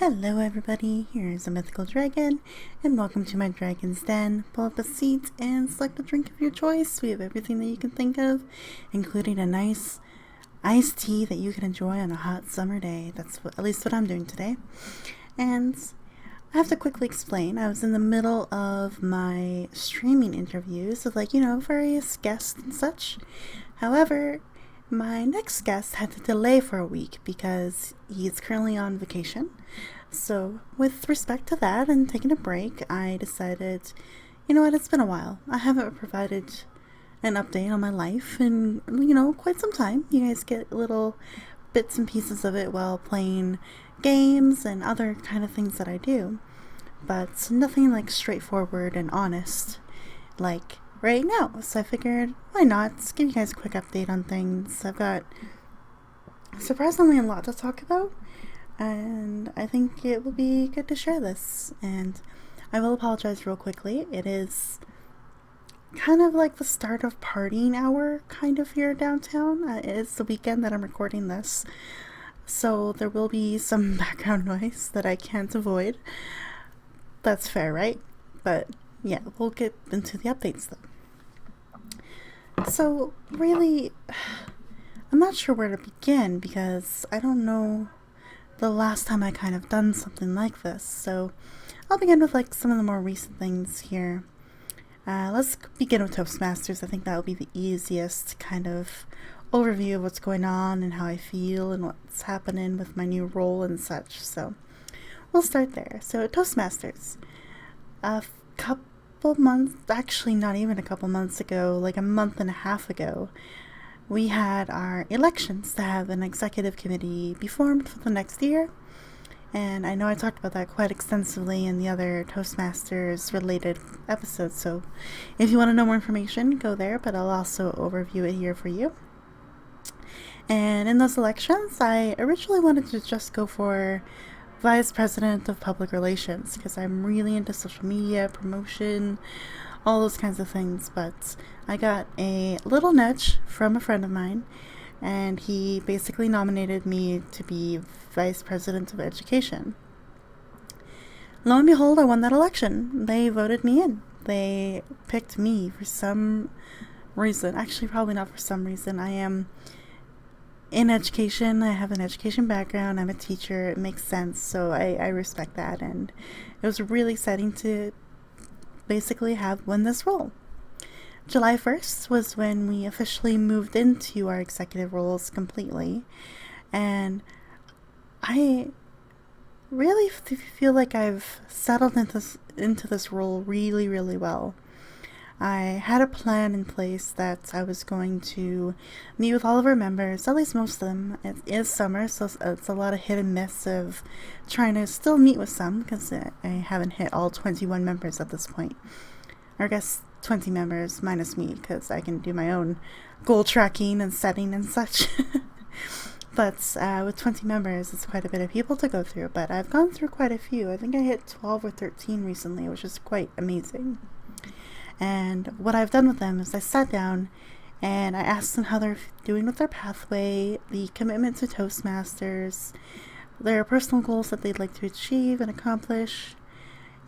Hello everybody, here's a mythical dragon, and welcome to my dragon's den. Pull up a seat and select a drink of your choice. We have everything that you can think of, including a nice iced tea that you can enjoy on a hot summer day. That's at least what I'm doing today. And I have to quickly explain, I was in the middle of my streaming interviews of various guests and such. However, my next guest had to delay for a week because he's currently on vacation. So, with respect to that and taking a break, I decided, it's been a while. I haven't provided an update on my life in, quite some time. You guys get little bits and pieces of it while playing games and other kind of things that I do. But nothing straightforward and honest like right now. So I figured, why not? Just give you guys a quick update on things. I've got surprisingly a lot to talk about, and I think it will be good to share this. And I will apologize real quickly. It is kind of like the start of partying hour kind of here downtown. It's the weekend that I'm recording this, so there will be some background noise that I can't avoid. That's fair, right? But yeah, we'll get into the updates though. So really, I'm not sure where to begin because I don't know the last time I kind of done something like this. So I'll begin with some of the more recent things here. Let's begin with Toastmasters. I think that will be the easiest kind of overview of what's going on and how I feel and what's happening with my new role and such. So we'll start there. So Toastmasters, a couple months, actually not even a couple months ago, like a month and a half ago, we had our elections to have an executive committee be formed for the next year. And I know I talked about that quite extensively in the other Toastmasters related episodes, so if you want to know more information, go there, but I'll also overview it here for you. And in those elections, I originally wanted to just go for Vice President of Public Relations because I'm really into social media, promotion, all those kinds of things. But I got a little nudge from a friend of mine, and he basically nominated me to be Vice President of Education. Lo and behold, I won that election. They voted me in. They picked me for some reason. Actually, probably not for some reason. I am in education. I have an education background. I'm a teacher. It makes sense. So I respect that. And it was really exciting to basically win this role. July 1st was when we officially moved into our executive roles completely. And I really feel like I've settled into this role really, really well. I had a plan in place that I was going to meet with all of our members, at least most of them. It is summer, so it's a lot of hit and miss of trying to still meet with some, because I haven't hit all 21 members at this point. Or I guess 20 members minus me, because I can do my own goal tracking and setting and such. But with 20 members, it's quite a bit of people to go through, but I've gone through quite a few. I think I hit 12 or 13 recently, which is quite amazing. And what I've done with them is I sat down and I asked them how they're doing with their pathway, the commitment to Toastmasters, their personal goals that they'd like to achieve and accomplish,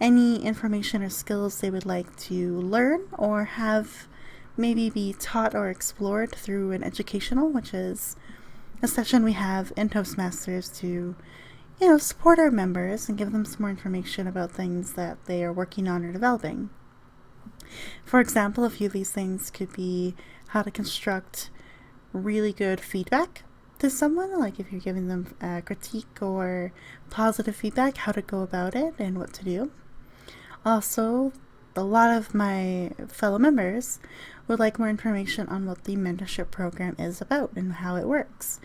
any information or skills they would like to learn or have maybe be taught or explored through an educational, which is a session we have in Toastmasters to, support our members and give them some more information about things that they are working on or developing. For example, a few of these things could be how to construct really good feedback to someone, like if you're giving them critique or positive feedback, how to go about it and what to do. Also, a lot of my fellow members would like more information on what the mentorship program is about and how it works.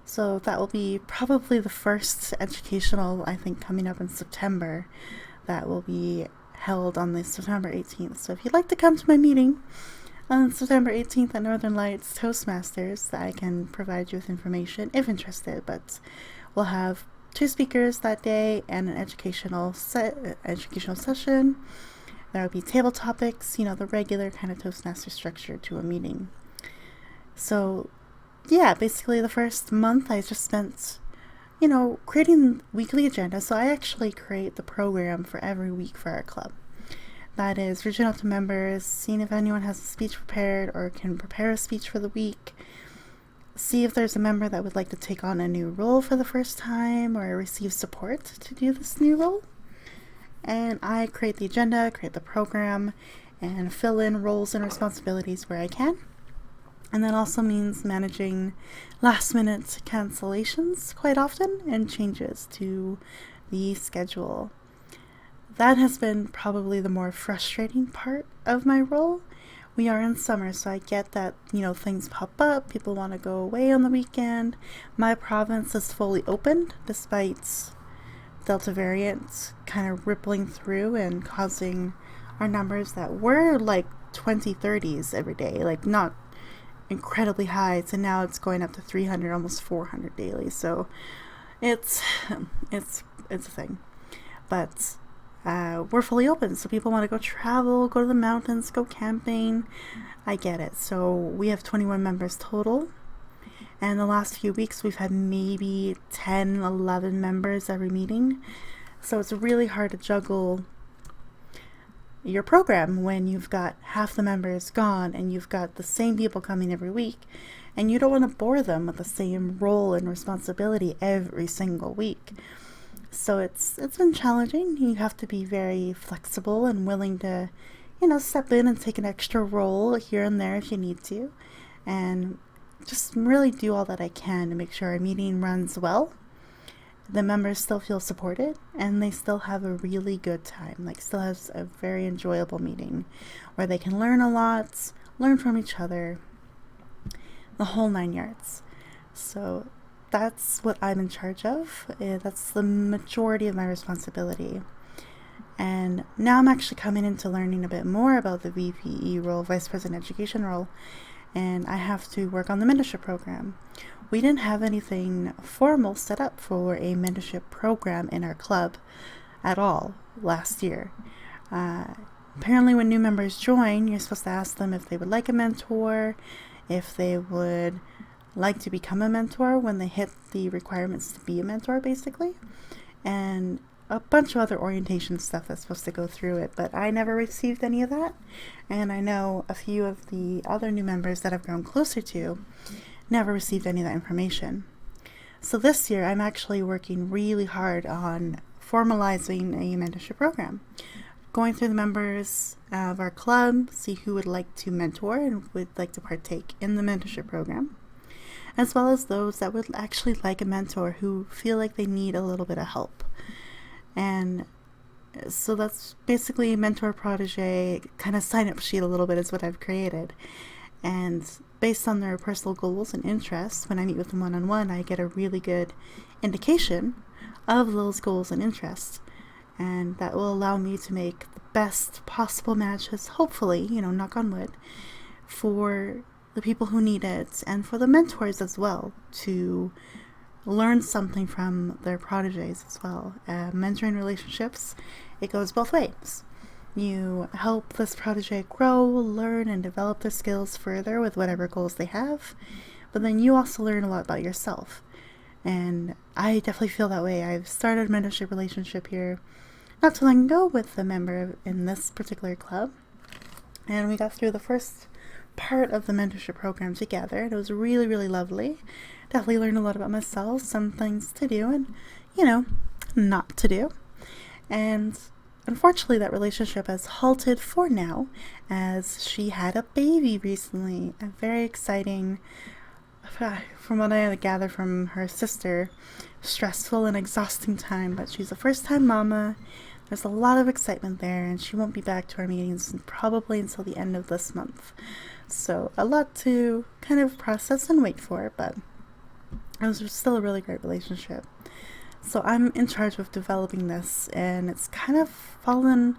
So that will be probably the first educational, I think, coming up in September that will be held on the September 18th. So if you'd like to come to my meeting on September 18th at Northern Lights Toastmasters, I can provide you with information if interested. But we'll have 2 speakers that day and an educational session. There will be table topics, the regular kind of Toastmaster structure to a meeting. So yeah, basically the first month I just spent creating weekly agenda. So I actually create the program for every week for our club. That is reaching out to members, seeing if anyone has a speech prepared or can prepare a speech for the week, see if there's a member that would like to take on a new role for the first time or receive support to do this new role. And I create the agenda, create the program, and fill in roles and responsibilities where I can. And that also means managing last-minute cancellations quite often and changes to the schedule. That has been probably the more frustrating part of my role. We are in summer, so I get that, things pop up, people want to go away on the weekend. My province is fully opened despite Delta variant kind of rippling through and causing our numbers that were like 20-30s every day, like not incredibly high, so now it's going up to 300, almost 400 daily. So it's a thing. But we're fully open, so people want to go travel, go to the mountains, go camping. I get it. So we have 21 members total, and the last few weeks we've had maybe 10, 11 members every meeting. So it's really hard to juggle your program when you've got half the members gone and you've got the same people coming every week, and you don't want to bore them with the same role and responsibility every single week. So it's been challenging. You have to be very flexible and willing to, step in and take an extra role here and there if you need to, and just really do all that I can to make sure our meeting runs well. The members still feel supported and they still have a really good time, still has a very enjoyable meeting where they can learn a lot, learn from each other, the whole 9 yards. So that's what I'm in charge of. That's the majority of my responsibility. And now I'm actually coming into learning a bit more about the VPE role, Vice President Education role, and I have to work on the mentorship program. We didn't have anything formal set up for a mentorship program in our club at all last year. Apparently when new members join, you're supposed to ask them if they would like a mentor, if they would like to become a mentor when they hit the requirements to be a mentor, basically, and a bunch of other orientation stuff that's supposed to go through it, but I never received any of that, and I know a few of the other new members that I've grown closer to never received any of that information. So this year I'm actually working really hard on formalizing a mentorship program, going through the members of our club, see who would like to mentor and would like to partake in the mentorship program, as well as those that would actually like a mentor who feel like they need a little bit of help. And so that's basically mentor protege kind of sign up sheet a little bit is what I've created. And based on their personal goals and interests, when I meet with them one-on-one, I get a really good indication of those goals and interests. And that will allow me to make the best possible matches, hopefully, knock on wood, for the people who need it and for the mentors as well to learn something from their proteges as well. Mentoring relationships, it goes both ways. You help this protege grow, learn, and develop their skills further with whatever goals they have, but then you also learn a lot about yourself. And I definitely feel that way. I've started a mentorship relationship here not too long ago with a member in this particular club, and we got through the first part of the mentorship program together. It was really, really lovely. Definitely learned a lot about myself, some things to do and, not to do. And unfortunately, that relationship has halted for now as she had a baby recently. A very exciting, from what I gather from her sister, stressful and exhausting time. But she's a first-time mama. There's a lot of excitement there, and she won't be back to our meetings probably until the end of this month. So a lot to kind of process and wait for, but it was still a really great relationship. So I'm in charge of developing this, and it's kind of fallen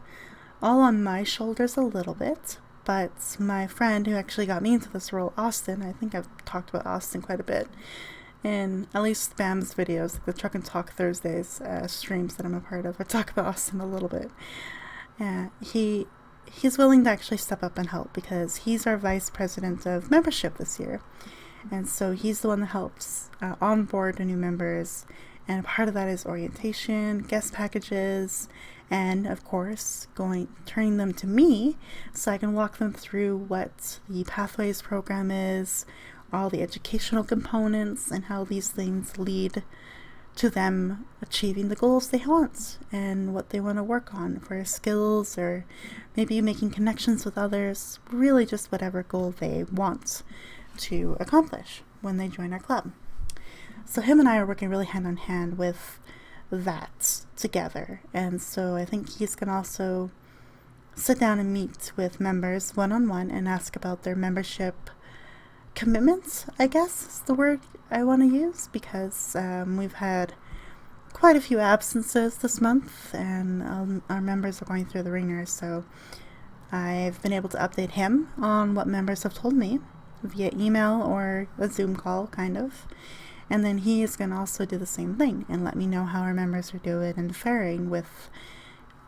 all on my shoulders a little bit, but my friend who actually got me into this role, Austin, I think I've talked about Austin quite a bit in at least Bam's videos, the Truck and Talk Thursdays streams that I'm a part of. I talk about Austin a little bit. He's willing to actually step up and help because he's our vice president of membership this year. And so he's the one that helps onboard the new members And part of that is orientation, guest packages, and of course, turning them to me so I can walk them through what the Pathways program is, all the educational components, and how these things lead to them achieving the goals they want and what they want to work on for skills, or maybe making connections with others, really just whatever goal they want to accomplish when they join our club. So him and I are working really hand in hand with that together, and so I think he's going to also sit down and meet with members one-on-one and ask about their membership commitments, I guess is the word I want to use, because we've had quite a few absences this month, and our members are going through the ringer, so I've been able to update him on what members have told me via email or a Zoom call, kind of. And then he is going to also do the same thing and let me know how our members are doing and faring with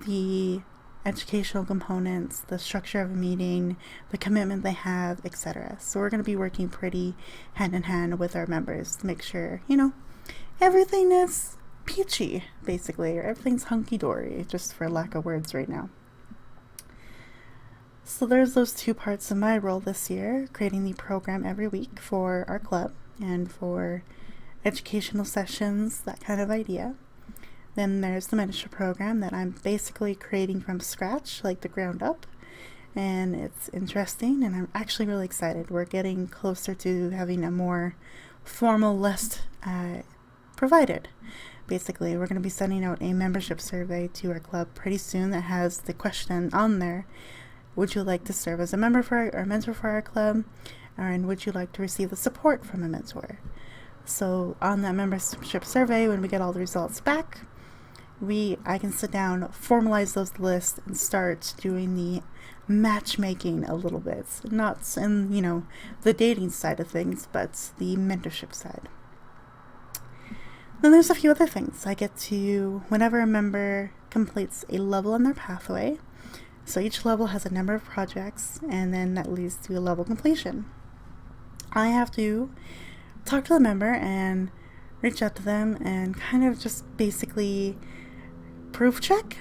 the educational components, the structure of a meeting, the commitment they have, etc. So we're going to be working pretty hand in hand with our members to make sure, everything is peachy, basically, or everything's hunky-dory, just for lack of words right now. So there's those two parts of my role this year, creating the program every week for our club and for educational sessions, that kind of idea. Then there's the mentorship program that I'm basically creating from scratch, like the ground up, and it's interesting, and I'm actually really excited. We're getting closer to having a more formal list provided. Basically, we're going to be sending out a membership survey to our club pretty soon that has the question on there: would you like to serve as a member for or mentor for our club, and would you like to receive the support from a mentor? So on that membership survey, when we get all the results back, I can sit down, formalize those lists, and start doing the matchmaking a little bit. Not in, the dating side of things, but the mentorship side. Then there's a few other things. I get to, whenever a member completes a level in their pathway, so each level has a number of projects, and then that leads to a level completion. I have to talk to the member and reach out to them and kind of just basically proof check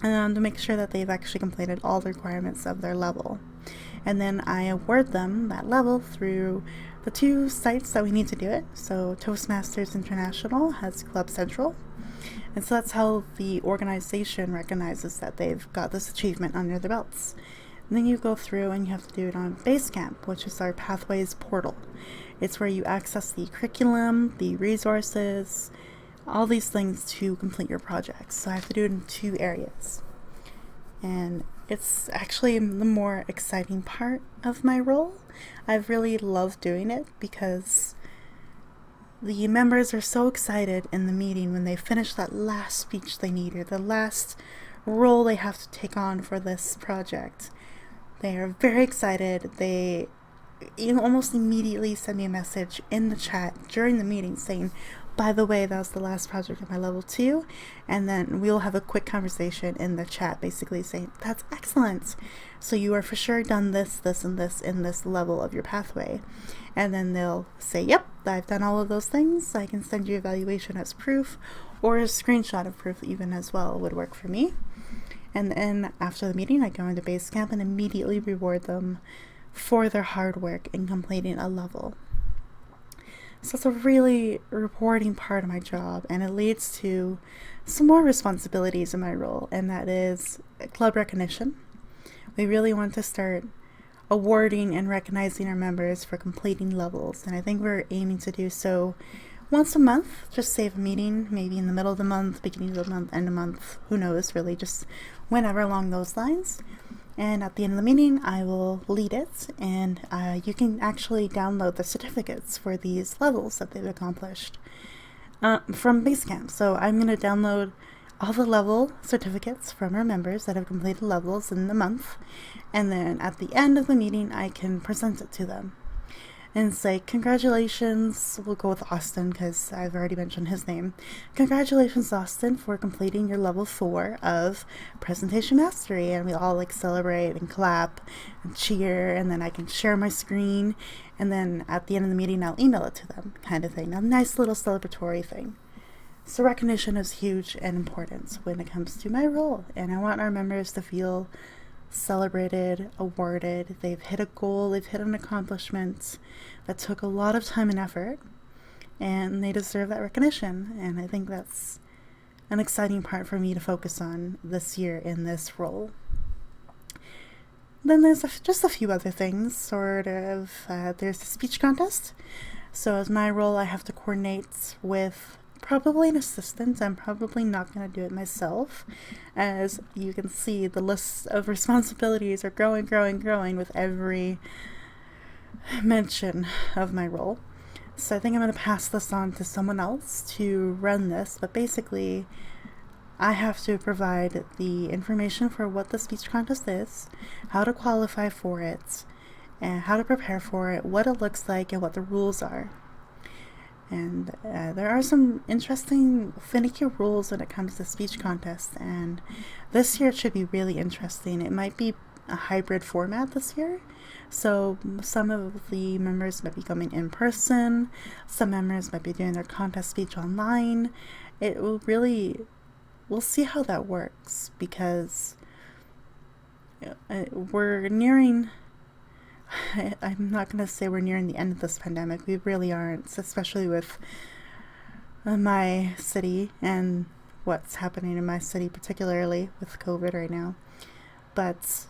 to make sure that they've actually completed all the requirements of their level. And then I award them that level through the two sites that we need to do it. So Toastmasters International has Club Central, and so that's how the organization recognizes that they've got this achievement under their belts. And then you go through and you have to do it on Basecamp, which is our Pathways portal. It's where you access the curriculum, the resources, all these things to complete your projects. So I have to do it in two areas. And it's actually the more exciting part of my role. I've really loved doing it because the members are so excited in the meeting when they finish that last speech they need, or the last role they have to take on for this project. They are very excited. They almost immediately send me a message in the chat during the meeting saying, by the way, that was the last project of my level 2, and then we'll have a quick conversation in the chat basically saying, that's excellent, so you are for sure done this, this, and this in this level of your pathway. And then they'll say, yep, I've done all of those things. I can send you evaluation as proof, or a screenshot of proof even as well would work for me. And then after the meeting, I go into Basecamp and immediately reward them for their hard work in completing a level. So it's a really rewarding part of my job, and it leads to some more responsibilities in my role, and that is club recognition. We really want to start awarding and recognizing our members for completing levels, and I think we're aiming to do so once a month. Just save a meeting, maybe in the middle of the month, beginning of the month, end of the month, who knows, really, just whenever along those lines. And at the end of the meeting, I will lead it, and you can actually download the certificates for these levels that they've accomplished from Basecamp. So I'm going to download all the level certificates from our members that have completed levels in the month, and then at the end of the meeting, I can present it to them and say, congratulations, we'll go with Austin because I've already mentioned his name. Congratulations, Austin, for completing your level 4 of Presentation Mastery. And we all celebrate and clap and cheer, and then I can share my screen, and then at the end of the meeting, I'll email it to them, kind of thing. A nice little celebratory thing. So recognition is huge and important when it comes to my role, and I want our members to feel celebrated, awarded. They've hit a goal, they've hit an accomplishment that took a lot of time and effort, and they deserve that recognition. And I think that's an exciting part for me to focus on this year in this role. Then there's just a few other things, sort of. There's the speech contest. So as my role, I have to coordinate with probably an assistant. I'm probably not going to do it myself. As you can see, the list of responsibilities are growing with every mention of my role. So I think I'm going to pass this on to someone else to run this, but basically I have to provide the information for what the speech contest is, how to qualify for it, and how to prepare for it, what it looks like, and what the rules are. And there are some interesting, finicky rules when it comes to speech contests, and this year it should be really interesting. It might be a hybrid format this year. So some of the members might be coming in person, some members might be doing their contest speech online. We'll see how that works, because we're nearing, I'm not going to say we're nearing the end of this pandemic. We really aren't, especially with my city and what's happening in my city, particularly with COVID right now. But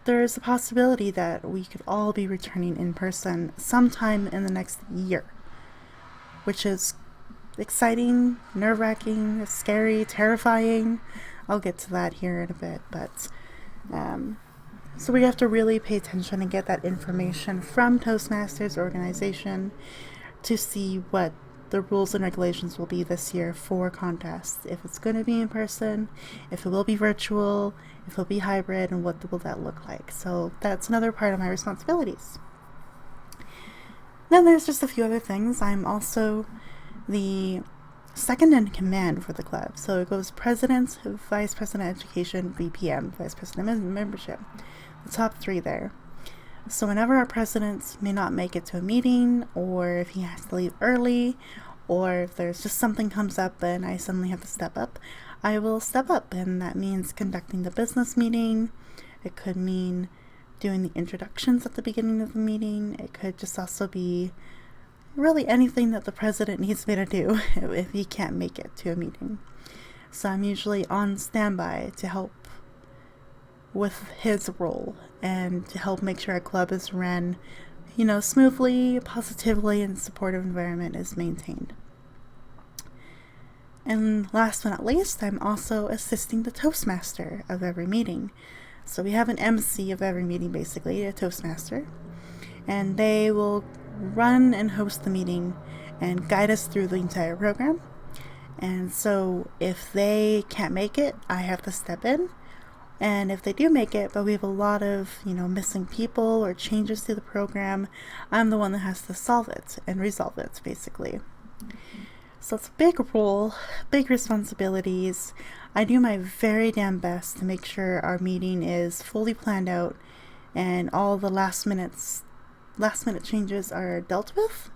there is a possibility that we could all be returning in person sometime in the next year, which is exciting, nerve-wracking, scary, terrifying. I'll get to that here in a bit, but so we have to really pay attention and get that information from Toastmasters organization to see what the rules and regulations will be this year for contests. If it's going to be in person, if it will be virtual, if it'll be hybrid, and what will that look like. So that's another part of my responsibilities. Then there's just a few other things. I'm also the second in command for the club. So it goes president, vice president education, VPM, vice president membership. The top three there. So whenever our president may not make it to a meeting, or if he has to leave early, or if there's just something comes up and I suddenly have to step up, I will step up, and that means conducting the business meeting. It could mean doing the introductions at the beginning of the meeting. It could just also be really anything that the president needs me to do if he can't make it to a meeting. So I'm usually on standby to help with his role and to help make sure our club is run, smoothly, positively, and supportive environment is maintained. And last but not least, I'm also assisting the Toastmaster of every meeting. So we have an MC of every meeting, basically, a Toastmaster, and they will run and host the meeting and guide us through the entire program. And so if they can't make it, I have to step in. And if they do make it, but we have a lot of, missing people or changes to the program, I'm the one that has to solve it and resolve it, basically. So it's a big role, big responsibilities. I do my very damn best to make sure our meeting is fully planned out and all the last minute changes are dealt with,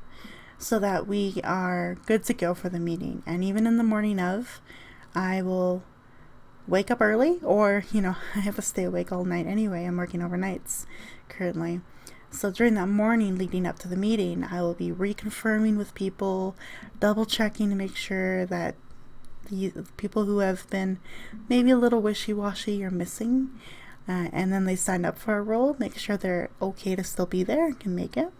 so that we are good to go for the meeting. And even in the morning of, I will wake up early, or I have to stay awake all night anyway. I'm working overnights currently. So during that morning leading up to the meeting, I will be reconfirming with people, double checking to make sure that the people who have been maybe a little wishy-washy are missing, and then they sign up for a role, make sure they're okay to still be there and can make it.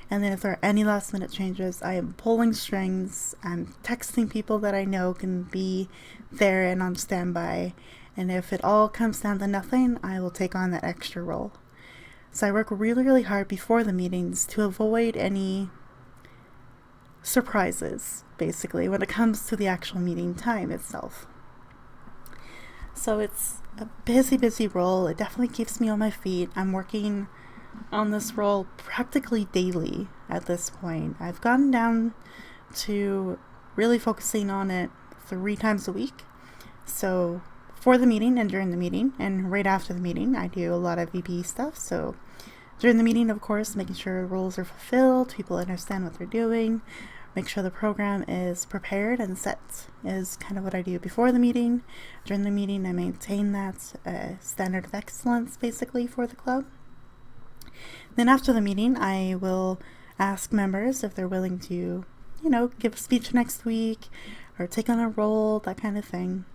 And then if there are any last minute changes, I am pulling strings. I'm texting people that I know can be there and on standby. And if it all comes down to nothing, I will take on that extra role. So I work really, really hard before the meetings to avoid any surprises, basically, when it comes to the actual meeting time itself. So it's a busy, busy role. It definitely keeps me on my feet. I'm working on this role practically daily at this point. I've gotten down to really focusing on it 3 times a week. So for the meeting and during the meeting and right after the meeting, I do a lot of VP stuff. So during the meeting, of course, making sure roles are fulfilled, people understand what they're doing. make sure the program is prepared and set is kind of what I do before the meeting. During the meeting, I maintain that standard of excellence basically for the club. Then after the meeting, I will ask members if they're willing to, give a speech next week or take on a role, that kind of thing.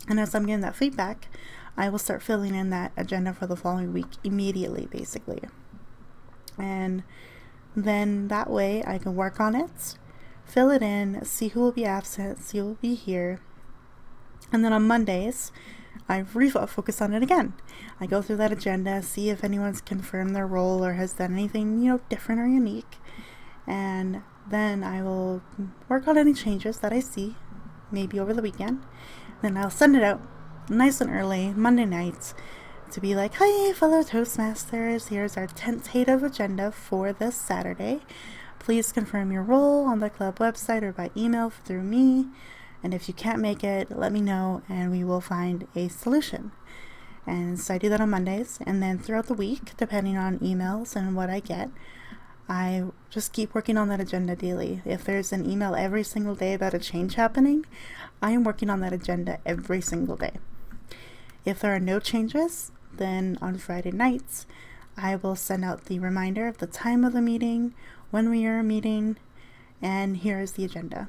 And as I'm getting that feedback, I will start filling in that agenda for the following week immediately, basically. And then that way I can work on it, fill it in, see who will be absent, see who will be here. And then on Mondays, I focus on it again. I go through that agenda, see if anyone's confirmed their role or has done anything, different or unique. And then I will work on any changes that I see, maybe over the weekend. Then I'll send it out nice and early, Monday nights, to be like, "Hi, fellow Toastmasters, here's our tentative agenda for this Saturday. Please confirm your role on the club website or by email through me. And if you can't make it, let me know and we will find a solution." And so I do that on Mondays. And then throughout the week, depending on emails and what I get, I just keep working on that agenda daily. If there's an email every single day about a change happening, I am working on that agenda every single day. If there are no changes, then on Friday nights, I will send out the reminder of the time of the meeting, when we are meeting, and here is the agenda.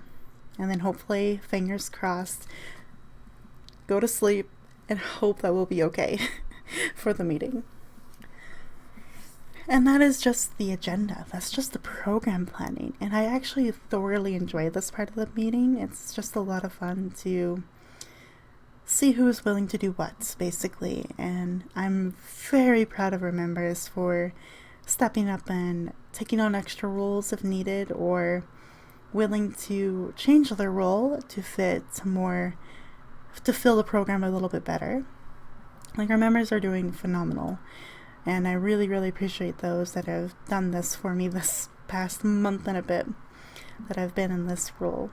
And then hopefully, fingers crossed, go to sleep and hope that we'll be okay for the meeting. And that is just the agenda. That's just the program planning. And I actually thoroughly enjoy this part of the meeting. It's just a lot of fun to see who's willing to do what, basically. And I'm very proud of our members for stepping up and taking on extra roles if needed, or willing to change their role to fill the program a little bit better. Like, our members are doing phenomenal. And I really, really appreciate those that have done this for me this past month and a bit that I've been in this role.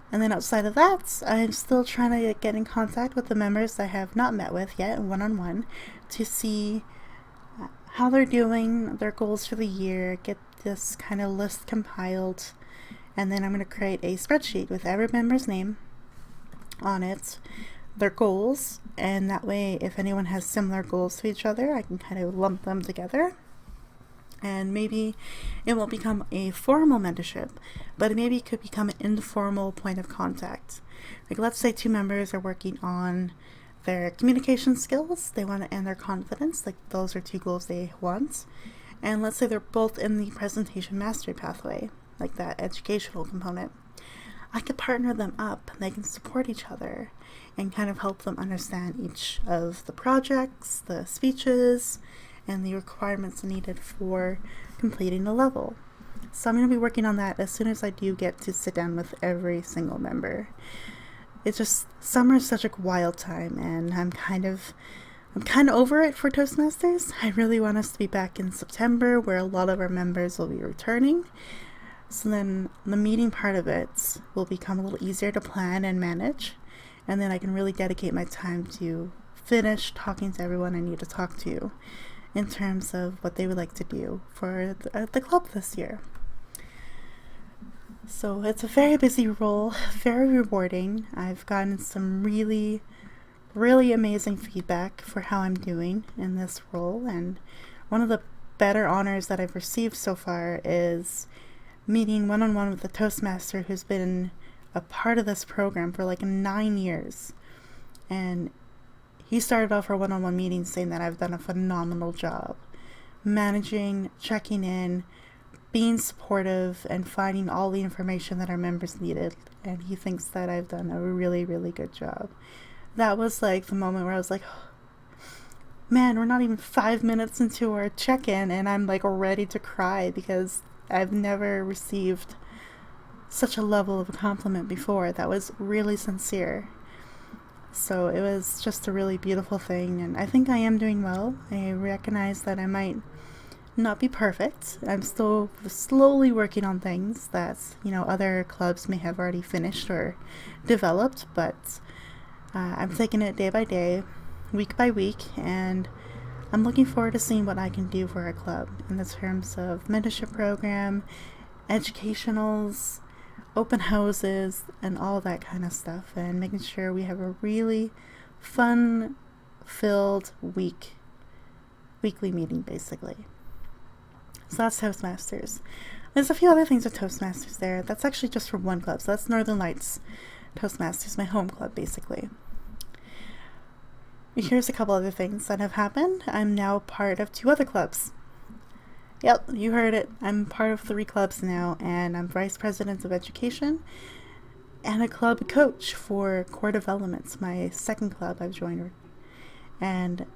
And then outside of that, I'm still trying to get in contact with the members I have not met with yet, one-on-one, to see how they're doing, their goals for the year, get this kind of list compiled, and then I'm going to create a spreadsheet with every member's name on it, their goals, and that way if anyone has similar goals to each other, I can kind of lump them together. And maybe it won't become a formal mentorship, but maybe it could become an informal point of contact. Like, let's say two members are working on their communication skills, and their confidence, like those are two goals they want. And let's say they're both in the presentation mastery pathway, like that educational component. I could partner them up, and they can support each other and kind of help them understand each of the projects, the speeches, and the requirements needed for completing the level. So I'm going to be working on that as soon as I do get to sit down with every single member. It's just, summer is such a wild time, and I'm kind of over it for Toastmasters. I really want us to be back in September, where a lot of our members will be returning. So then the meeting part of it will become a little easier to plan and manage, and then I can really dedicate my time to finish talking to everyone I need to talk to in terms of what they would like to do for the club this year. So it's a very busy role, very rewarding. I've gotten some really, really amazing feedback for how I'm doing in this role, and one of the better honors that I've received so far is meeting one-on-one with a Toastmaster who's been a part of this program for like 9 years. And he started off our one-on-one meetings saying that I've done a phenomenal job managing, checking in, being supportive, and finding all the information that our members needed. And he thinks that I've done a really, really good job. That was like the moment where I was like, man, we're not even 5 minutes into our check-in and I'm like ready to cry, because I've never received such a level of a compliment before that was really sincere. So it was just a really beautiful thing, and I think I am doing well. I recognize that I might not be perfect. I'm still slowly working on things that, other clubs may have already finished or developed, but I'm taking it day by day, week by week, and I'm looking forward to seeing what I can do for our club in the terms of mentorship program, educationals, open houses, and all that kind of stuff, and making sure we have a really fun-filled weekly meeting, basically. So that's Toastmasters. There's a few other things with Toastmasters there. That's actually just for one club, so that's Northern Lights Toastmasters, my home club, basically. Here's a couple other things that have happened. I'm now part of 2 other clubs. Yep, you heard it. I'm part of 3 clubs now, and I'm Vice President of Education and a club coach for Core Development, my second club I've joined. And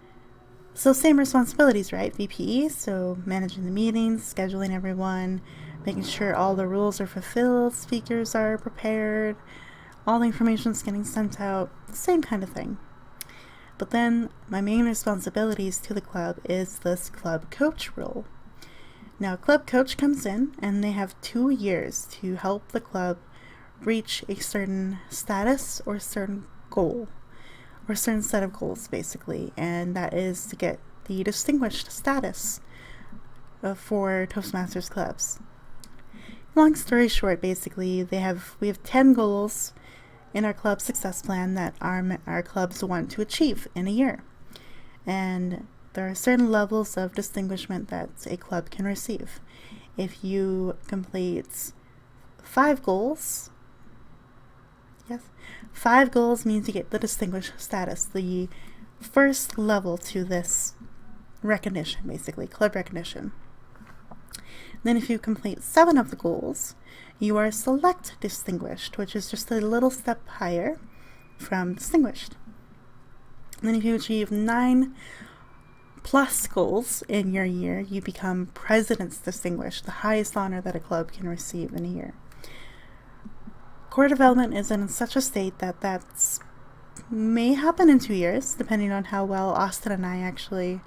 so same responsibilities, right? VPE, so managing the meetings, scheduling everyone, making sure all the rules are fulfilled, speakers are prepared, all the information's getting sent out, same kind of thing. But then my main responsibilities to the club is this club coach role. Now, club coach comes in and they have 2 years to help the club reach a certain status or certain goal, or a certain set of goals, basically, and that is to get the distinguished status for Toastmasters clubs. Long story short, basically, we have 10 goals in our club success plan that our clubs want to achieve in a year. And there are certain levels of distinguishment that a club can receive. If you complete 5 goals, yes, 5 goals means you get the distinguished status, the first level to this recognition, basically, club recognition. Then if you complete 7 of the goals, you are select distinguished, which is just a little step higher from distinguished. And then if you achieve 9 plus goals in your year, you become president's distinguished, the highest honor that a club can receive in a year. Core development is in such a state that that's may happen in 2 years, depending on how well Austin and I actually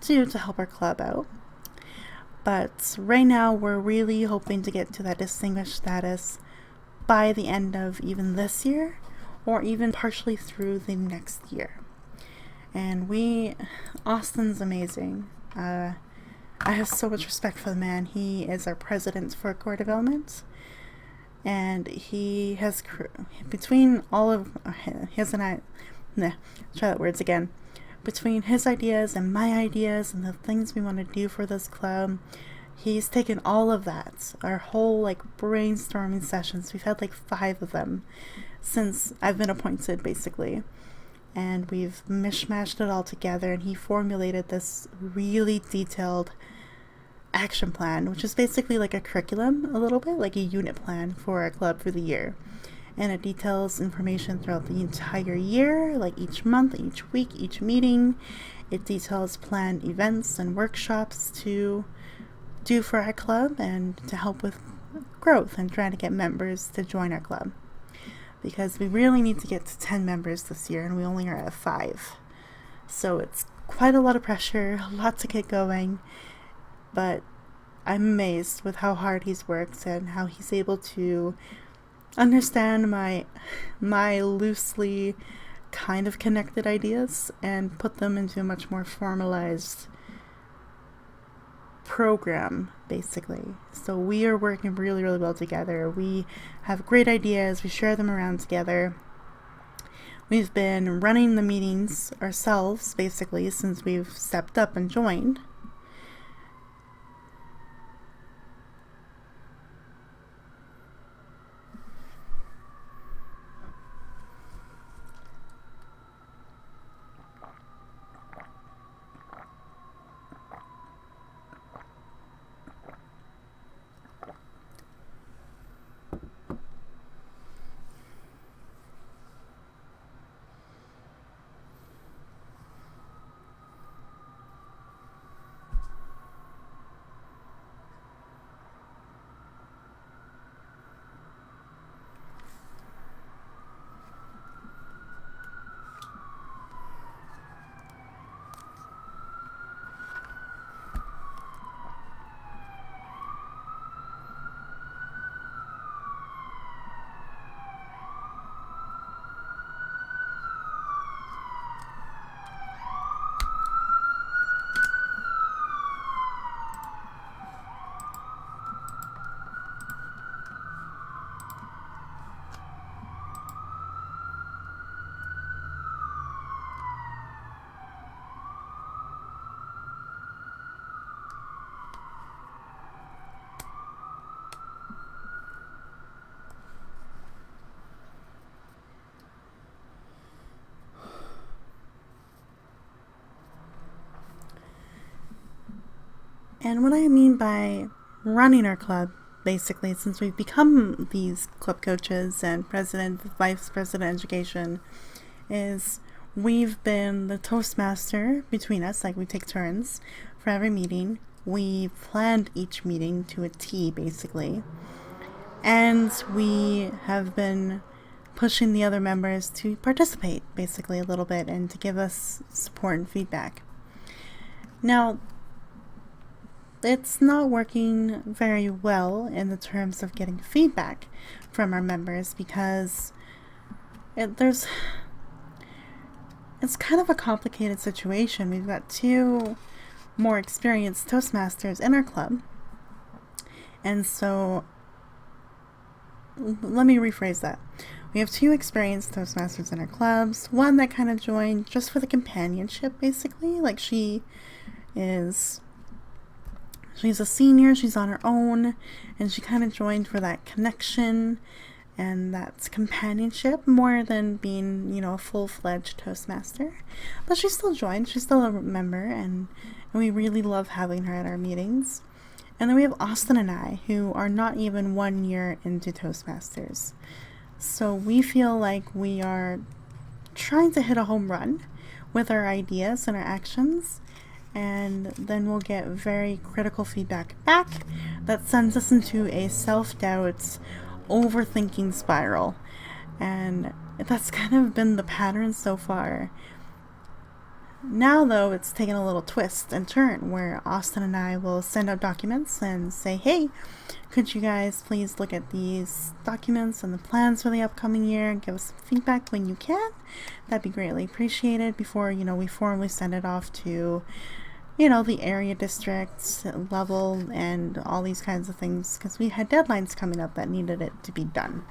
do to help our club out. But right now, we're really hoping to get to that distinguished status by the end of even this year, or even partially through the next year. And Austin's amazing. I have so much respect for the man. He is our president for core development. And he has, between all of his and I, try that words again. Between his ideas and my ideas and the things we want to do for this club, he's taken all of that, our whole brainstorming sessions. We've had 5 of them since I've been appointed, basically. And we've mishmashed it all together, and he formulated this really detailed action plan, which is basically like a curriculum, a little bit like a unit plan for our club for the year. And it details information throughout the entire year, like each month, each week, each meeting. It details planned events and workshops to do for our club and to help with growth and trying to get members to join our club. Because we really need to get to 10 members this year, and we only are at 5. So it's quite a lot of pressure, a lot to get going. But I'm amazed with how hard he's worked and how he's able to understand my loosely kind of connected ideas and put them into a much more formalized program, basically. So we are working really, really well together. We have great ideas. We share them around together. We've been running the meetings ourselves, basically, since we've stepped up and joined. And what I mean by running our club, basically, since we've become these club coaches and president, vice president education, is we've been the Toastmaster between us, like we take turns for every meeting. We planned each meeting to a T, basically. And we have been pushing the other members to participate, basically, a little bit and to give us support and feedback. Now, it's not working very well in the terms of getting feedback from our members because it's kind of a complicated situation. We've got two more experienced Toastmasters in our club. And so, let me rephrase that. We have two experienced Toastmasters in our clubs. One that kind of joined just for the companionship, basically. Like she's a senior, she's on her own, and she kind of joined for that connection and that companionship more than being, a full-fledged Toastmaster. But she still joined, she's still a member, and we really love having her at our meetings. And then we have Austin and I, who are not even 1 year into Toastmasters. So we feel like we are trying to hit a home run with our ideas and our actions, and then we'll get very critical feedback back that sends us into a self-doubt, overthinking spiral. And that's kind of been the pattern so far. Now, though, it's taken a little twist and turn where Austin and I will send out documents and say, hey, could you guys please look at these documents and the plans for the upcoming year and give us some feedback when you can? That'd be greatly appreciated before, we formally send it off to, the area districts level and all these kinds of things, because we had deadlines coming up that needed it to be done.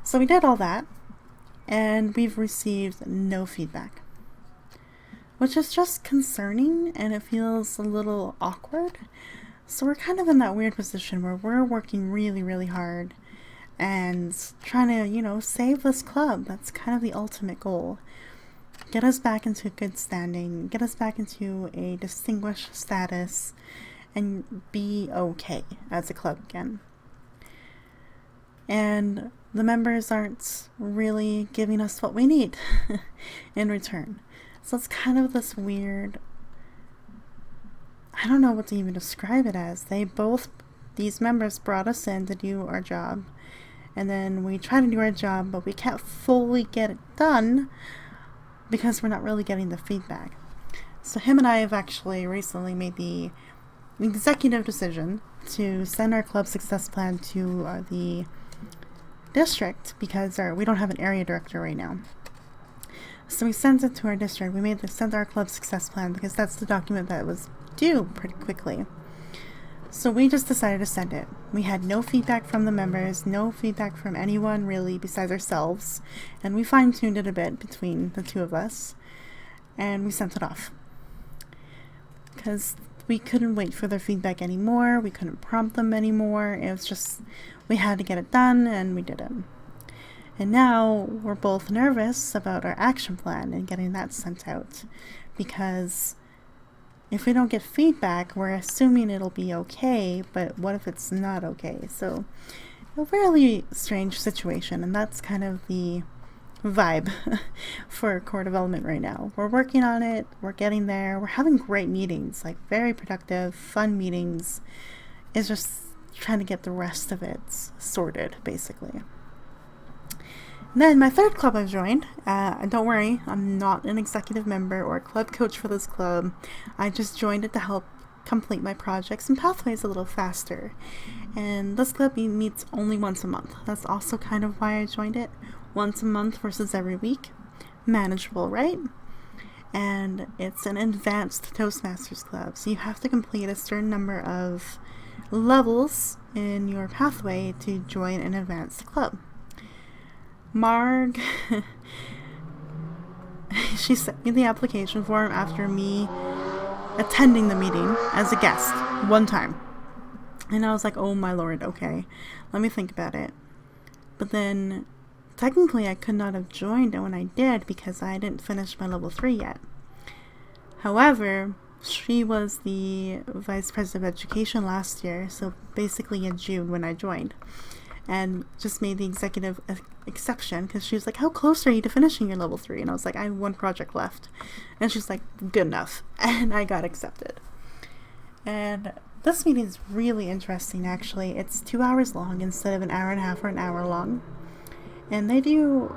So we did all that, and we've received no feedback, which is just concerning, and it feels a little awkward. So we're kind of in that weird position where we're working really, really hard and trying to, save this club. That's kind of the ultimate goal. Get us back into good standing, get us back into a distinguished status, and be okay as a club again. And the members aren't really giving us what we need in return. So it's kind of this weird, I don't know what to even describe it as. These members brought us in to do our job, and then we try to do our job, but we can't fully get it done because we're not really getting the feedback. So him and I have actually recently made the executive decision to send our club success plan to the district because we don't have an area director right now. So we sent it to our district. We sent our club success plan because that's the document that was due pretty quickly. So we just decided to send it. We had no feedback from the members, no feedback from anyone really besides ourselves, and we fine-tuned it a bit between the two of us, and we sent it off. Because we couldn't wait for their feedback anymore, we couldn't prompt them anymore, it was just, we had to get it done, and we did it. And now we're both nervous about our action plan and getting that sent out, because if we don't get feedback, we're assuming it'll be okay, but what if it's not okay? So, a really strange situation, and that's kind of the vibe for core development right now. We're working on it, we're getting there, we're having great meetings, like very productive, fun meetings. It's just trying to get the rest of it sorted, basically. And then my third club I've joined, and don't worry, I'm not an executive member or a club coach for this club. I just joined it to help complete my projects and pathways a little faster. And this club meets only once a month. That's also kind of why I joined it. Once a month versus every week. Manageable, right? And it's an advanced Toastmasters club, so you have to complete a certain number of levels in your pathway to join an advanced club. Marg, she sent me the application form after me attending the meeting as a guest one time. And I was like, oh my lord, okay, let me think about it. But then, technically I could not have joined it when I did because I didn't finish my level 3 yet. However, She was the vice president of education last year, so basically in June when I joined, and just made the executive exception because she was like, how close are you to finishing your level 3? And I was like, I have one project left. And she's like, good enough. And I got accepted. And this meeting is really interesting, actually. It's 2 hours long instead of an hour and a half or an hour long. And they do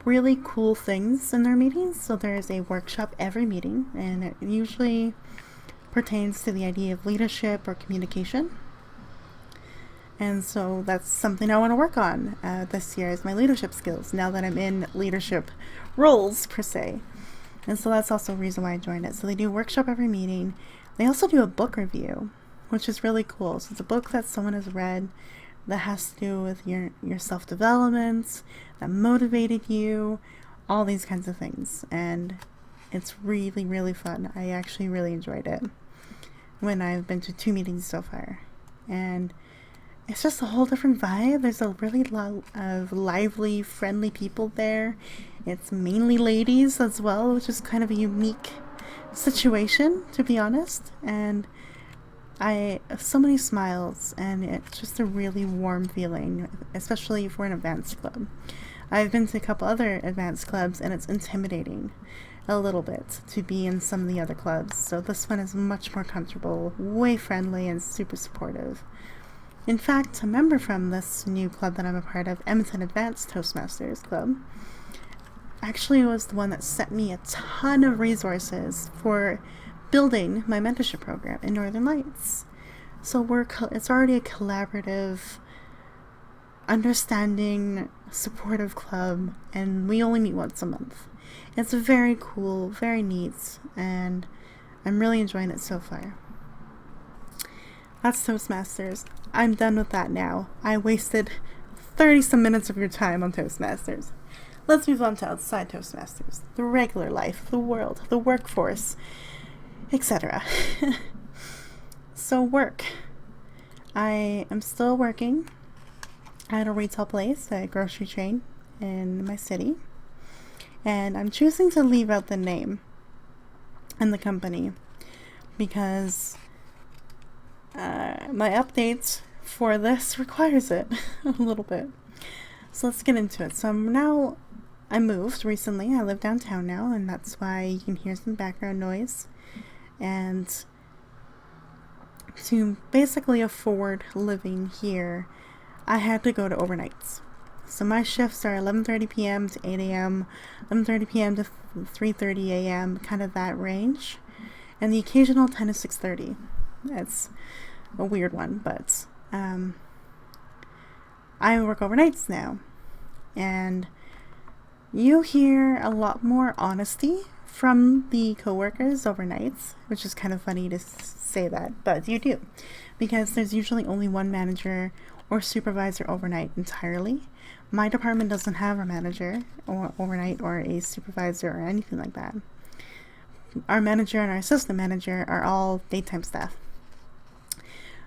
really cool things in their meetings. So there's a workshop every meeting, and it usually pertains to the idea of leadership or communication. And so that's something I want to work on this year, is my leadership skills, now that I'm in leadership roles, per se. And so that's also a reason why I joined it. So they do a workshop every meeting. They also do a book review, which is really cool. So it's a book that someone has read that has to do with your self-development, that motivated you, all these kinds of things. And it's really, really fun. I actually really enjoyed it when I've been to 2 meetings so far. And it's just a whole different vibe. There's a really lot of lively, friendly people there. It's mainly ladies as well, which is kind of a unique situation, to be honest. And so many smiles, and it's just a really warm feeling, especially for an advanced club. I've been to a couple other advanced clubs, and it's intimidating a little bit to be in some of the other clubs. So this one is much more comfortable, way friendly, and super supportive. In fact, a member from this new club that I'm a part of, Edmonton Advanced Toastmasters Club, actually was the one that sent me a ton of resources for building my mentorship program in Northern Lights. So it's already a collaborative, understanding, supportive club, and we only meet once a month. It's very cool, very neat, and I'm really enjoying it so far. That's Toastmasters. I'm done with that now. I wasted 30-some minutes of your time on Toastmasters. Let's move on to outside Toastmasters. The regular life, the world, the workforce, etc. So work. I am still working at a retail place, a grocery chain in my city. And I'm choosing to leave out the name and the company because my updates for this requires it a little bit. So let's get into it. So I moved recently. I live downtown now, and that's why you can hear some background noise. And to basically afford living here, I had to go to overnights. So my shifts are 11:30 p.m. to 8 a.m., 11:30 p.m. to 3:30 a.m., kind of that range, and the occasional 10 to 6:30. That's a weird one, but I work overnights now, and you hear a lot more honesty from the coworkers overnights, which is kind of funny to say that, but you do, because there's usually only one manager or supervisor overnight entirely. My department doesn't have a manager or overnight or a supervisor or anything like that. Our manager and our assistant manager are all daytime staff.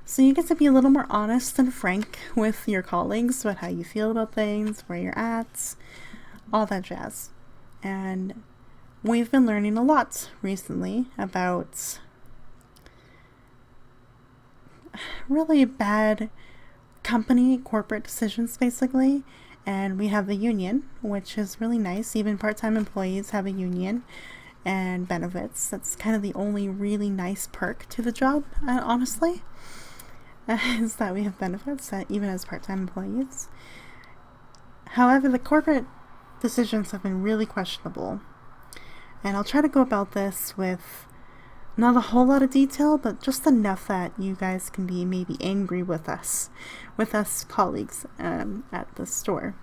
So you get to be a little more honest and frank with your colleagues about how you feel about things, where you're at, all that jazz. And we've been learning a lot recently about really bad corporate decisions, basically. And we have the union, which is really nice. Even part-time employees have a union and benefits. That's kind of the only really nice perk to the job, honestly, is that we have benefits, even as part-time employees. However, the corporate decisions have been really questionable. And I'll try to go about this with not a whole lot of detail, but just enough that you guys can be maybe angry with us colleagues at the store.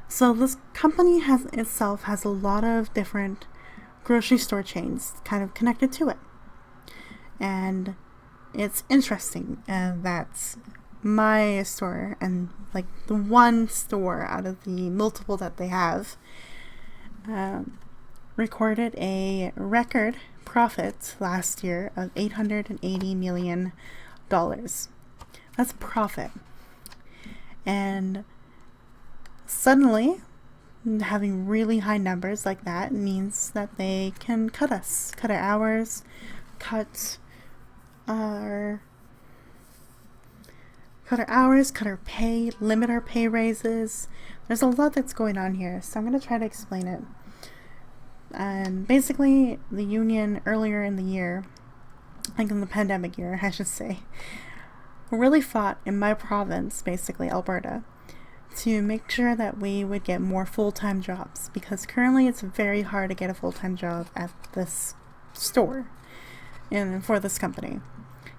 So this company itself has a lot of different grocery store chains kind of connected to it. And it's interesting that my store, and like the one store out of the multiple that they have, recorded a record profit last year of $880 million. That's profit. And suddenly, having really high numbers like that means that they can cut our hours, cut our cut our pay, limit our pay raises. There's a lot that's going on here, so I'm going to try to explain it. And basically, the union earlier in the year, like in the pandemic year, I should say, really fought in my province, basically Alberta, to make sure that we would get more full-time jobs, because currently it's very hard to get a full-time job at this store and for this company.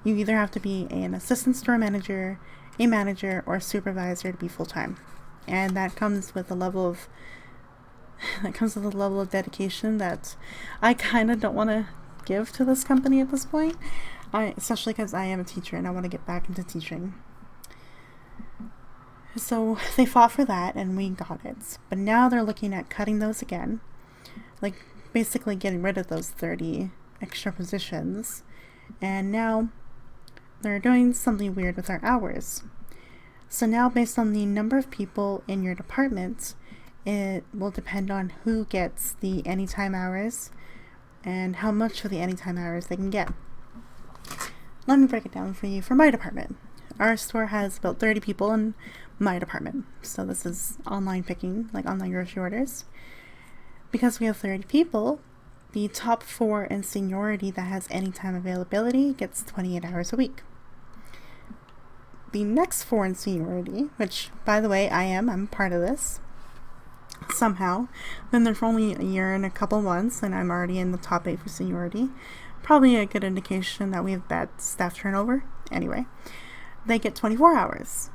You either have to be an assistant store manager, a manager, or a supervisor to be full-time, and that comes with a level of dedication that I kind of don't want to give to this company at this point, especially because I am a teacher and I want to get back into teaching. So they fought for that and we got it, but now they're looking at cutting those again, like basically getting rid of those 30 extra positions, and now they're doing something weird with our hours. So now, based on the number of people in your department, it will depend on who gets the anytime hours and how much of the anytime hours they can get. Let me break it down for you for my department. Our store has about 30 people in my department. So this is online picking, like online grocery orders. Because we have 30 people, the top 4 in seniority that has anytime availability gets 28 hours a week. The next 4 in seniority, which, by the way, I'm part of this, somehow. Been there for only a year and a couple months, and I'm already in the top 8 for seniority. Probably a good indication that we have bad staff turnover. Anyway, they get 24 hours.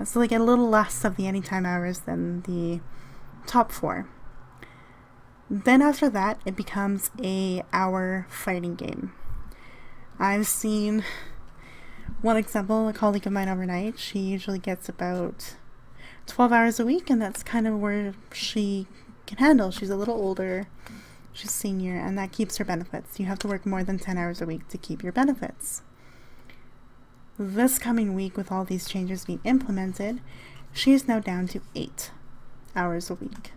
So they get a little less of the anytime hours than the top 4. Then after that, it becomes a hour fighting game. I've seen one example, a colleague of mine overnight. She usually gets about 12 hours a week, and that's kind of where she can handle. She's a little older, she's senior, and that keeps her benefits. You have to work more than 10 hours a week to keep your benefits. This coming week, with all these changes being implemented, she is now down to 8 hours a week.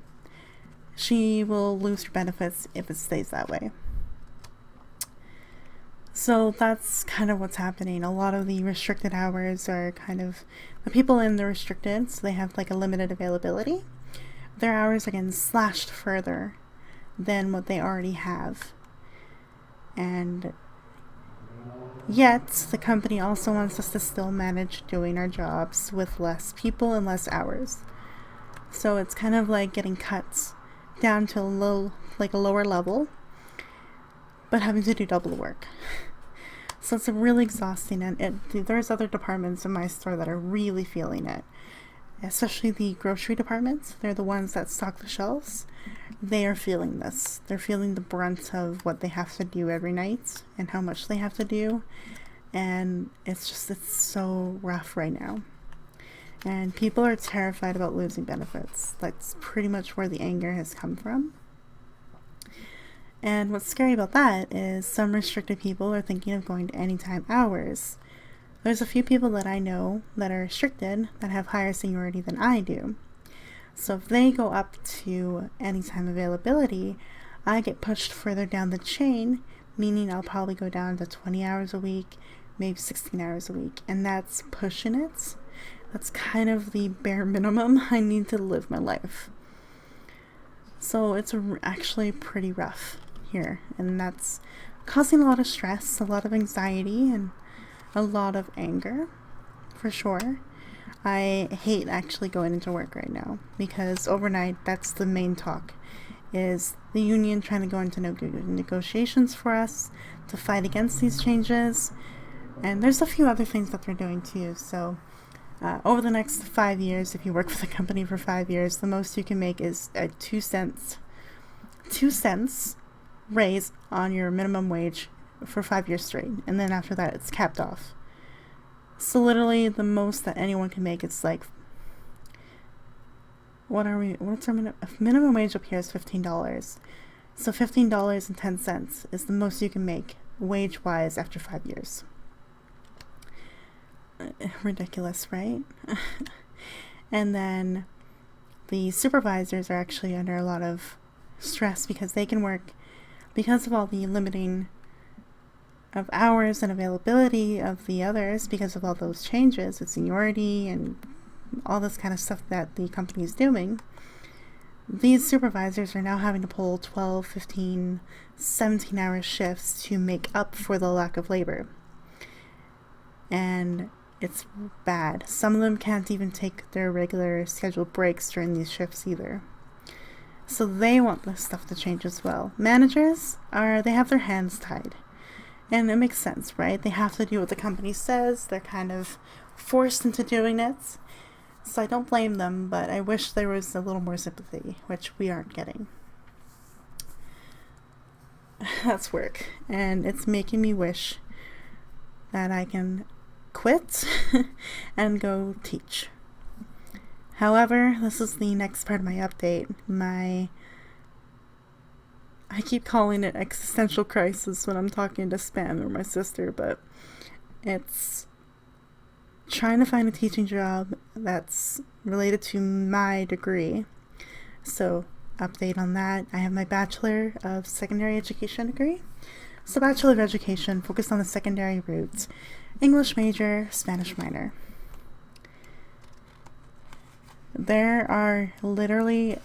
She will lose her benefits if it stays that way. So that's kind of what's happening. A lot of the restricted hours are kind of the people in the restricted, so they have like a limited availability. Their hours are getting slashed further than what they already have. And yet, the company also wants us to still manage doing our jobs with less people and less hours. So it's kind of like getting cut down to a lower level, but having to do double the work. So it's really exhausting, and there's other departments in my store that are really feeling it, especially the grocery departments. They're the ones that stock the shelves. They are feeling this. They're feeling the brunt of what they have to do every night and how much they have to do, and it's so rough right now. And people are terrified about losing benefits. That's pretty much where the anger has come from. And what's scary about that is some restricted people are thinking of going to anytime hours. There's a few people that I know that are restricted that have higher seniority than I do. So if they go up to anytime availability, I get pushed further down the chain, meaning I'll probably go down to 20 hours a week, maybe 16 hours a week. And that's pushing it. That's kind of the bare minimum I need to live my life. So it's actually pretty rough here, and that's causing a lot of stress, a lot of anxiety, and a lot of anger, for sure. I hate actually going into work right now, because overnight, that's the main talk, is the union trying to go into negotiations for us to fight against these changes, and there's a few other things that they're doing too. So over the next 5 years, if you work for the company for 5 years, the most you can make is a 2 cents raise on your minimum wage for 5 years straight, and then after that it's capped off. So literally the most that anyone can make is like, what's our minimum wage up here is $15. So $15.10 is the most you can make wage wise after 5 years. Ridiculous, right? And then the supervisors are actually under a lot of stress because they can work, because of all the limiting of hours and availability of the others, because of all those changes with seniority and all this kind of stuff that the company is doing. These supervisors are now having to pull 12, 15, 17-hour shifts to make up for the lack of labor. And it's bad. Some of them can't even take their regular scheduled breaks during these shifts either. So they want this stuff to change as well. Managers they have their hands tied. And it makes sense, right? They have to do what the company says. They're kind of forced into doing it. So I don't blame them, but I wish there was a little more sympathy, which we aren't getting. That's work. And it's making me wish that I can quit and go teach. However, this is the next part of my update. I keep calling it existential crisis when I'm talking to Spam or my sister, but it's trying to find a teaching job that's related to my degree. So, update on that. I have my Bachelor of Secondary Education degree. So, Bachelor of Education focused on the secondary route. English major, Spanish minor. There are literally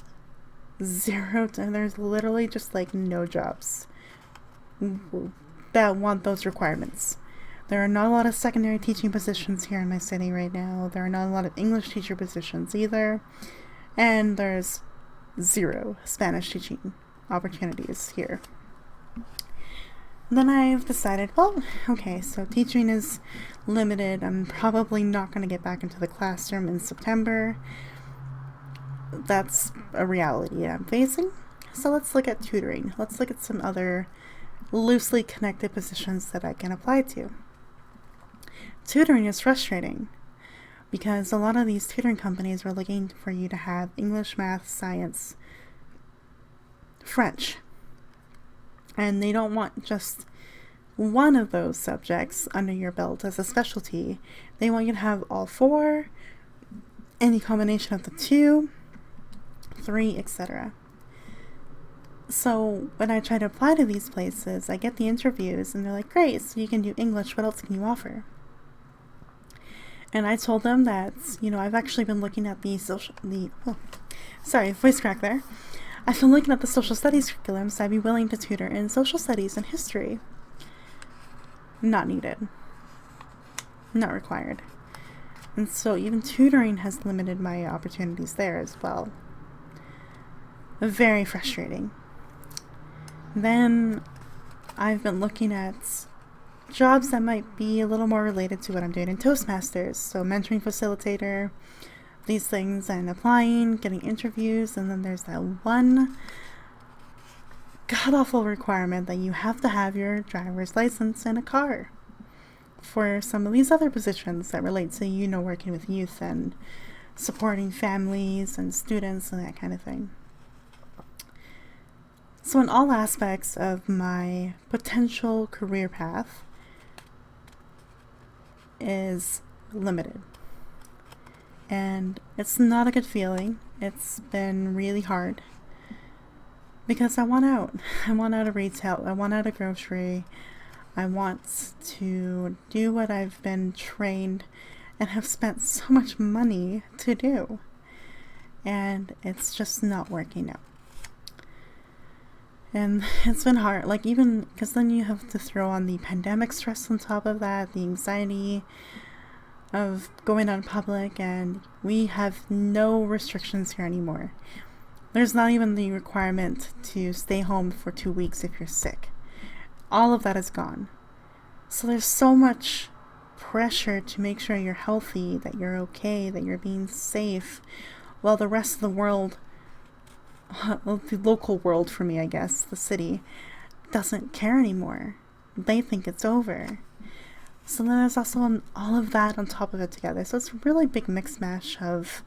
there's literally just like no jobs that want those requirements. There are not a lot of secondary teaching positions here in my city right now. There are not a lot of English teacher positions either. And there's 0 Spanish teaching opportunities here. Then I've decided, well, okay, so teaching is limited. I'm probably not going to get back into the classroom in September. That's a reality I'm facing. So let's look at tutoring. Let's look at some other loosely connected positions that I can apply to. Tutoring is frustrating because a lot of these tutoring companies are looking for you to have English, math, science, French. And they don't want just one of those subjects under your belt as a specialty. They want you to have all 4, any combination of the 2, 3, etc. So when I try to apply to these places, I get the interviews and they're like, great, so you can do English, what else can you offer? And I told them that, I've actually been looking at voice crack there. I've been looking at the social studies curriculum, so I'd be willing to tutor in social studies and history. Not needed. Not required. And so even tutoring has limited my opportunities there as well. Very frustrating. Then I've been looking at jobs that might be a little more related to what I'm doing in Toastmasters. So mentoring facilitator, these things, and applying, getting interviews, and then there's that one god-awful requirement that you have to have your driver's license and a car for some of these other positions that relate to, working with youth and supporting families and students and that kind of thing. So in all aspects of my potential career path is limited. And it's not a good feeling. It's been really hard because I want out. I want out of retail. I want out of grocery. I want to do what I've been trained and have spent so much money to do. And it's just not working out. And it's been hard, even because then you have to throw on the pandemic stress on top of that, the anxiety of going out in public, and we have no restrictions here anymore. There's not even the requirement to stay home for 2 weeks if you're sick. All of that is gone. So there's so much pressure to make sure you're healthy, that you're okay, that you're being safe, while the rest of the world, the local world for me, I guess, the city, doesn't care anymore. They think it's over. So then there's also all of that on top of it together. So it's a really big mix mash of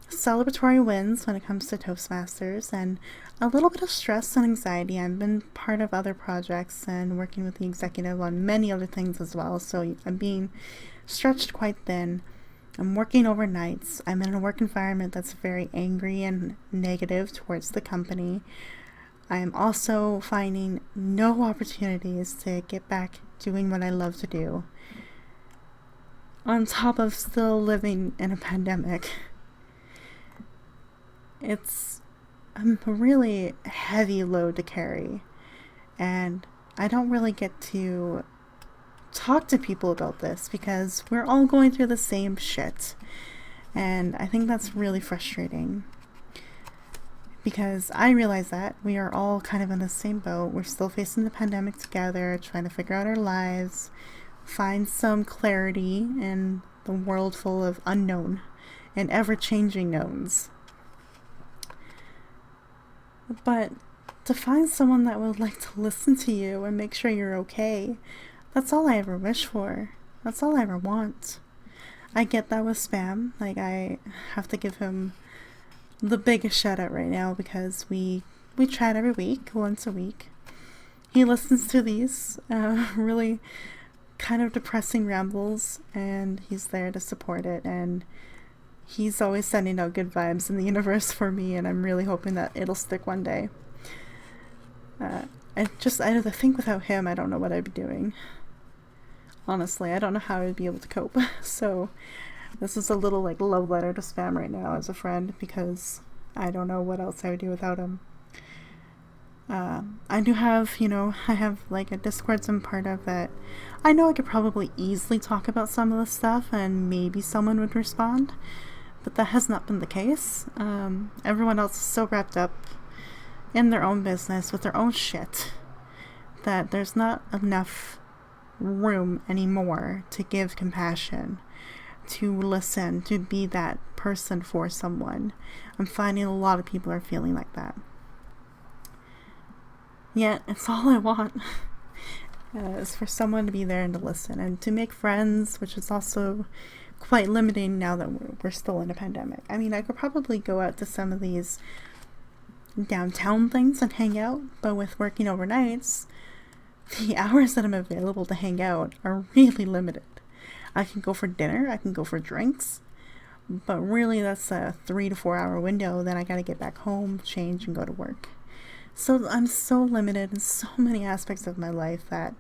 celebratory wins when it comes to Toastmasters and a little bit of stress and anxiety. I've been part of other projects and working with the executive on many other things as well. So I'm being stretched quite thin. I'm working overnights. I'm in a work environment that's very angry and negative towards the company. I am also finding no opportunities to get back doing what I love to do, on top of still living in a pandemic. It's a really heavy load to carry, and I don't really get to talk to people about this because we're all going through the same shit, and I think that's really frustrating because I realize that we are all kind of in the same boat. We're still facing the pandemic together, trying to figure out our lives, find some clarity in the world full of unknown and ever-changing knowns. But to find someone that would like to listen to you and make sure you're okay, that's all I ever wish for. That's all I ever want. I get that with Spam. Like, I have to give him the biggest shout out right now because we chat every week, once a week. He listens to these really kind of depressing rambles, and he's there to support it, and he's always sending out good vibes in the universe for me, and I'm really hoping that it'll stick one day. I think without him, I don't know what I'd be doing. Honestly, I don't know how I'd be able to cope. So this is a little like love letter to Spam right now as a friend, because I don't know what else I would do without him. I do have, I have like a Discord I'm part of that I know I could probably easily talk about some of the stuff and maybe someone would respond, but that has not been the case. Everyone else is so wrapped up in their own business with their own shit that there's not enough room anymore to give compassion, to listen, to be that person for someone. I'm finding a lot of people are feeling like that. Yet, it's all I want is for someone to be there and to listen and to make friends, which is also quite limiting now that we're still in a pandemic. I mean, I could probably go out to some of these downtown things and hang out, but with working overnights, the hours that I'm available to hang out are really limited. I can go for dinner, I can go for drinks, but really that's a 3 to 4 hour window. Then I gotta get back home, change, and go to work. So I'm so limited in so many aspects of my life that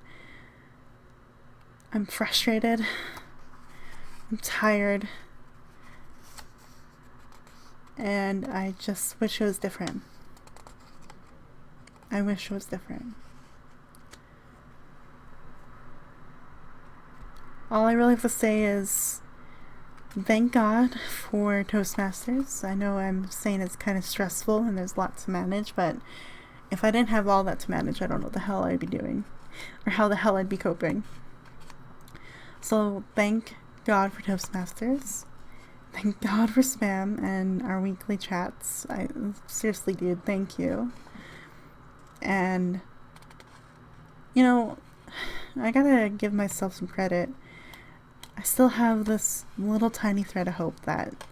I'm frustrated, I'm tired, and I just wish it was different. I wish it was different. All I really have to say is thank God for Toastmasters. I know I'm saying it's kind of stressful and there's lots to manage, but if I didn't have all that to manage, I don't know what the hell I'd be doing or how the hell I'd be coping. So thank God for Toastmasters. Thank God for Spam and our weekly chats. I seriously, dude, thank you. And, I gotta give myself some credit. I still have this little tiny thread of hope that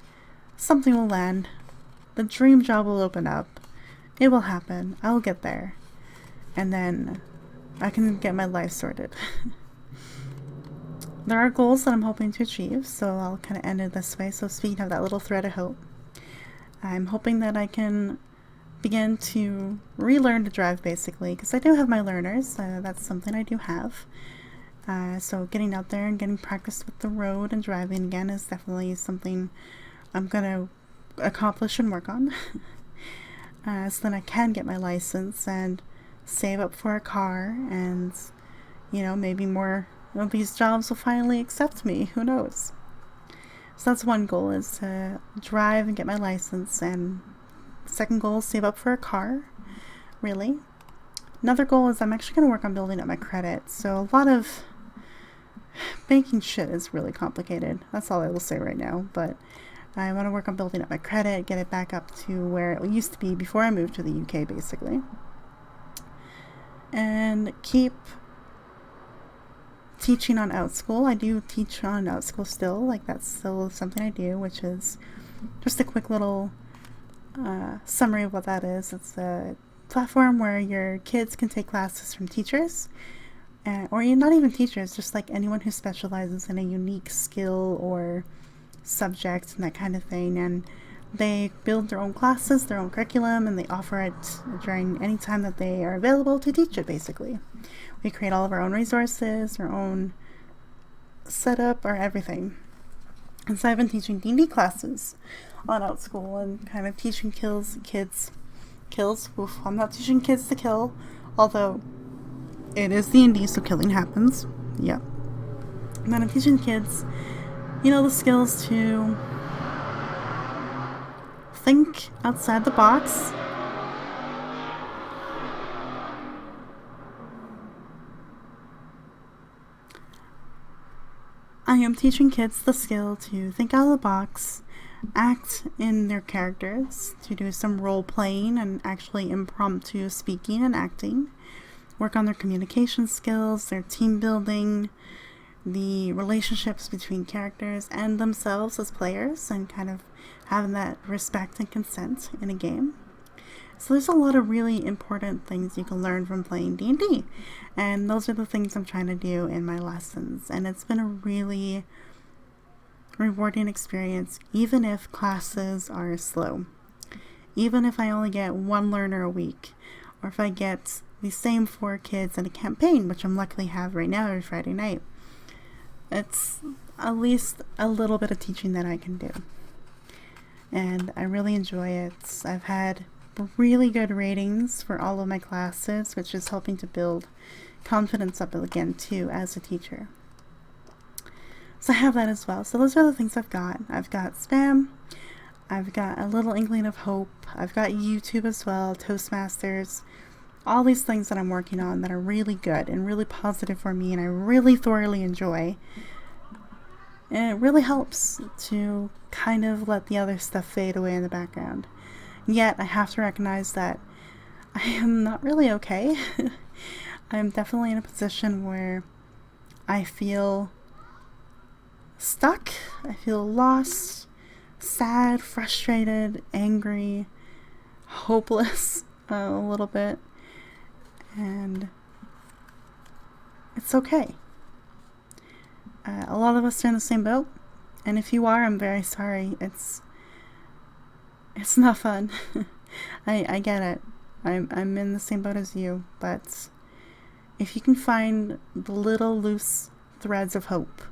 something will land. The dream job will open up. It will happen. I'll get there. And then I can get my life sorted. There are goals that I'm hoping to achieve, so I'll kind of end it this way. So speaking of that little thread of hope, I'm hoping that I can begin to relearn to drive, basically, because I do have my learners. That's something I do have. So getting out there and getting practice with the road and driving again is definitely something I'm going to accomplish and work on. So then I can get my license and save up for a car, and maybe more of these jobs will finally accept me. Who knows? So that's one goal, is to drive and get my license, and second goal is save up for a car, really. Another goal is I'm actually going to work on building up my credit. So a lot of banking shit is really complicated. That's all I will say right now, but I want to work on building up my credit, get it back up to where it used to be before I moved to the UK, basically. And keep teaching on OutSchool. I do teach on OutSchool still. Like, that's still something I do, which is just a quick little summary of what that is. It's a platform where your kids can take classes from teachers, or not even teachers, just like anyone who specializes in a unique skill or subject and that kind of thing, and they build their own classes, their own curriculum, and they offer it during any time that they are available to teach it, basically. We create all of our own resources, our own setup, our everything. And so I've been teaching D&D classes on Outschool and kind of teaching kids. Oof, I'm not teaching kids to kill, although it is D&D, so killing happens. Yeah. And then I'm teaching kids, the skills to think outside the box. I am teaching kids the skill to think out of the box, act in their characters, to do some role playing and actually impromptu speaking and acting, work on their communication skills, their team building, the relationships between characters and themselves as players, and kind of having that respect and consent in a game. So there's a lot of really important things you can learn from playing D&D, and those are the things I'm trying to do in my lessons, and it's been a really rewarding experience, even if classes are slow. Even if I only get one learner a week, or if I get the same 4 kids in a campaign, which I'm luckily have right now every Friday night. It's at least a little bit of teaching that I can do. And I really enjoy it. I've had really good ratings for all of my classes, which is helping to build confidence up again too as a teacher. So I have that as well. So those are the things I've got. I've got spam. I've got a little inkling of hope. I've got YouTube as well, Toastmasters, all these things that I'm working on that are really good and really positive for me and I really thoroughly enjoy. And it really helps to kind of let the other stuff fade away in the background. Yet I have to recognize that I am not really okay. I'm definitely in a position where I feel stuck, I feel lost, sad, frustrated, angry, hopeless a little bit, and it's okay. A lot of us are in the same boat, and if you are, I'm very sorry. It's not fun. I get it. I'm in the same boat as you, but if you can find the little loose threads of hope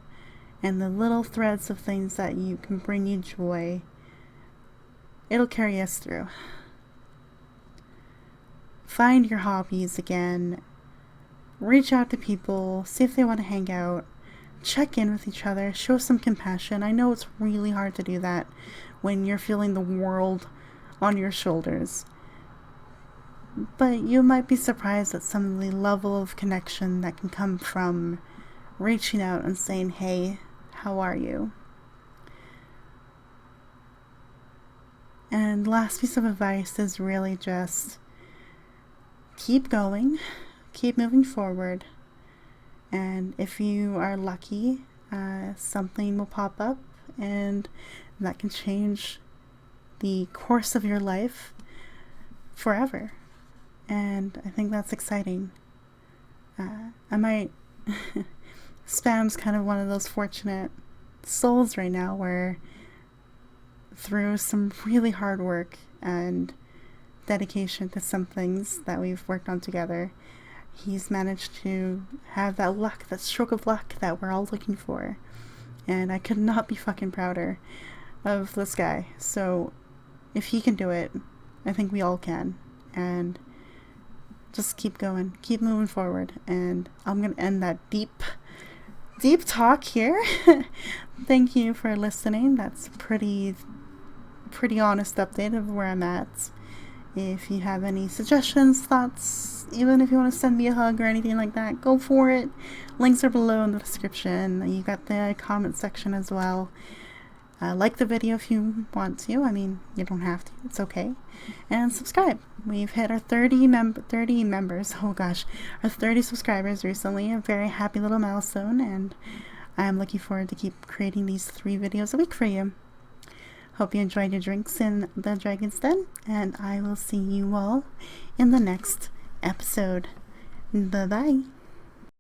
and the little threads of things that you can bring you joy, it'll carry us through. Find your hobbies again. Reach out to people. See if they want to hang out. Check in with each other. Show some compassion. I know it's really hard to do that when you're feeling the world on your shoulders. But you might be surprised at some of the level of connection that can come from reaching out and saying, hey, how are you? And last piece of advice is really just keep going, keep moving forward. And if you are lucky, something will pop up and that can change the course of your life forever. And I think that's exciting. Spam's kind of one of those fortunate souls right now where through some really hard work and dedication to some things that we've worked on together, he's managed to have that luck, that stroke of luck that we're all looking for. And I could not be fucking prouder of this guy. So if he can do it, I think we all can. And just keep going, keep moving forward. And I'm going to end that deep talk here. Thank you for listening. That's pretty honest update of where I'm at. If you have any suggestions, thoughts, even if you want to send me a hug or anything like that, go for it. Links are below in the description. You got the comment section as well. Like the video if you want to. I mean, you don't have to. It's okay. And subscribe. We've hit our 30 members. Oh gosh, our 30 subscribers recently. A very happy little milestone, and I'm looking forward to keep creating these 3 videos a week for you. Hope you enjoyed your drinks in the Dragyn's Den, and I will see you all in the next episode. Bye-bye.